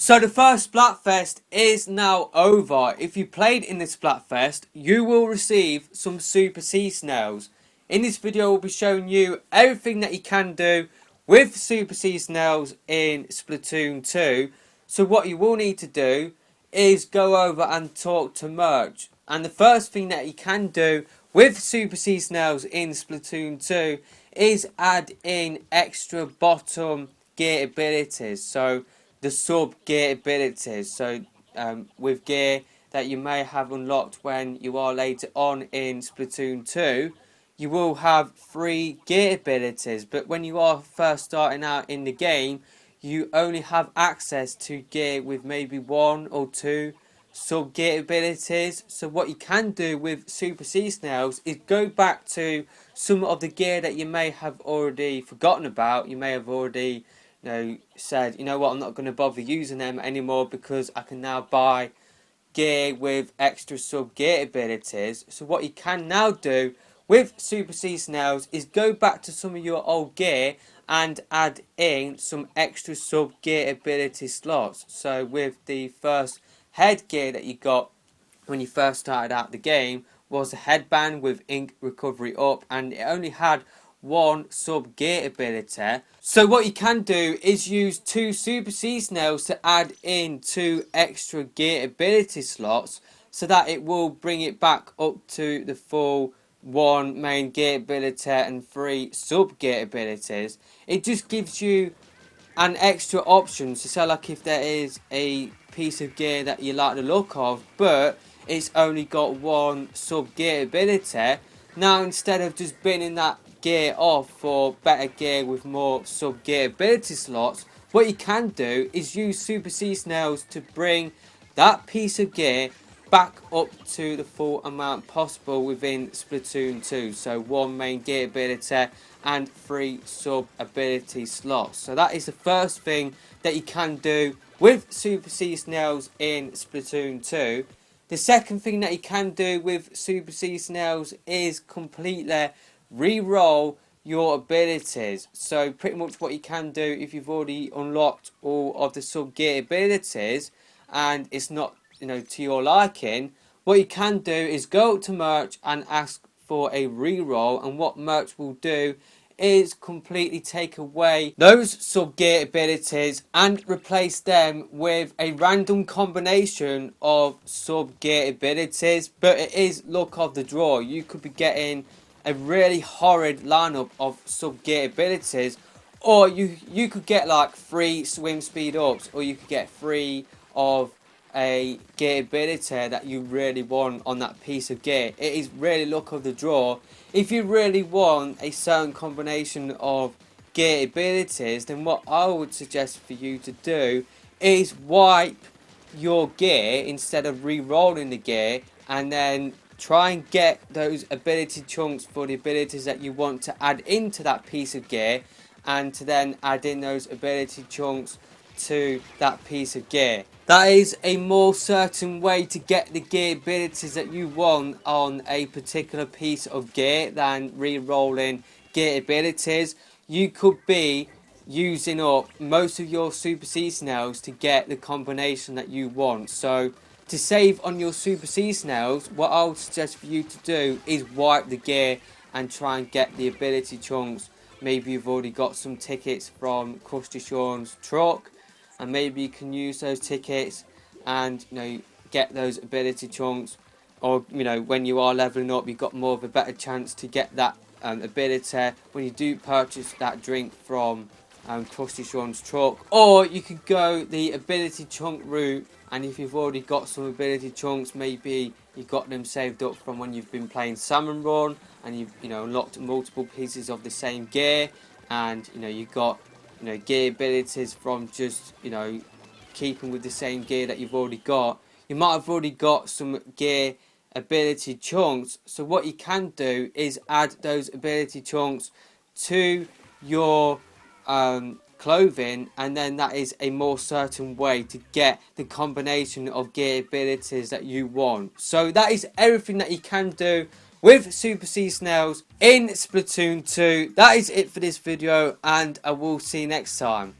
So the first Splatfest is now over. If you played in the Splatfest, you will receive some Super Sea Snails. In this video, we'll be showing you everything that you can do with Super Sea Snails in Splatoon 2. So what you will need to do is go over and talk to Merch. And the first thing that you can do with Super Sea Snails in Splatoon 2 is add in extra bottom gear abilities. So the Subgear Abilities. So with gear that you may have unlocked when you are later on in Splatoon 2, you will have 3 gear abilities, but when you are first starting out in the game, you only have access to gear with maybe 1 or 2 sub gear abilities. So what you can do with Super Sea Snails is go back to some of the gear that you may have already forgotten about. You may have already said, you know what, I'm not going to bother using them anymore because I can now buy gear with extra sub gear abilities. So what you can now do with Super Sea Snails is go back to some of your old gear and add in some extra sub gear ability slots. So with the first headgear that you got when you first started out the game was a headband with ink recovery up, and it only had 1 sub gear ability. So what you can do is use 2 Super Sea Snails to add in 2 extra gear ability slots, so that it will bring it back up to the full 1 main gear ability and 3 sub gear abilities. It just gives you an extra option. So like if there is a piece of gear that you like the look of, but it's only got 1 sub gear ability, now instead of just binning that gear off for better gear with more sub gear ability slots, what you can do is use Super Sea Snails to bring that piece of gear back up to the full amount possible within Splatoon 2. So 1 main gear ability and 3 sub ability slots. So that is the first thing that you can do with Super Sea Snails in Splatoon 2. The second thing that you can do with Super Sea Snails is completely re-roll your abilities. So pretty much what you can do if you've already unlocked all of the sub gear abilities and it's not to your liking, what you can do is go up to Merch and ask for a re-roll, and what Merch will do is completely take away those sub gear abilities and replace them with a random combination of sub gear abilities, but it is luck of the draw. You could be getting a really horrid lineup of sub gear abilities, or you could get like 3 swim speed ups, or you could get 3 of a gear ability that you really want on that piece of gear. It is really luck of the draw. If you really want a certain combination of gear abilities, then what I would suggest for you to do is wipe your gear instead of re-rolling the gear, and then try and get those ability chunks for the abilities that you want to add into that piece of gear, and to then add in those ability chunks to that piece of gear. That is a more certain way to get the gear abilities that you want on a particular piece of gear than re-rolling gear abilities. You could be using up most of your Super Sea Snails to get the combination that you want. So to save on your Super Sea Snails, what I would suggest for you to do is wipe the gear and try and get the ability chunks. Maybe you've already got some tickets from Krusty Sean's truck, and maybe you can use those tickets and get those ability chunks, or when you are leveling up, you've got more of a better chance to get that ability when you do purchase that drink from Krusty Sean's truck. Or you could go the ability chunk route, and if you've already got some ability chunks, maybe you've got them saved up from when you've been playing Salmon Run and you've unlocked multiple pieces of the same gear, and you've got gear abilities from just keeping with the same gear that you've already got. You might have already got some gear ability chunks, so what you can do is add those ability chunks to your clothing, and then that is a more certain way to get the combination of gear abilities that you want. So that is everything that you can do with Super Sea Snails in Splatoon 2. That is it for this video, and I will see you next time.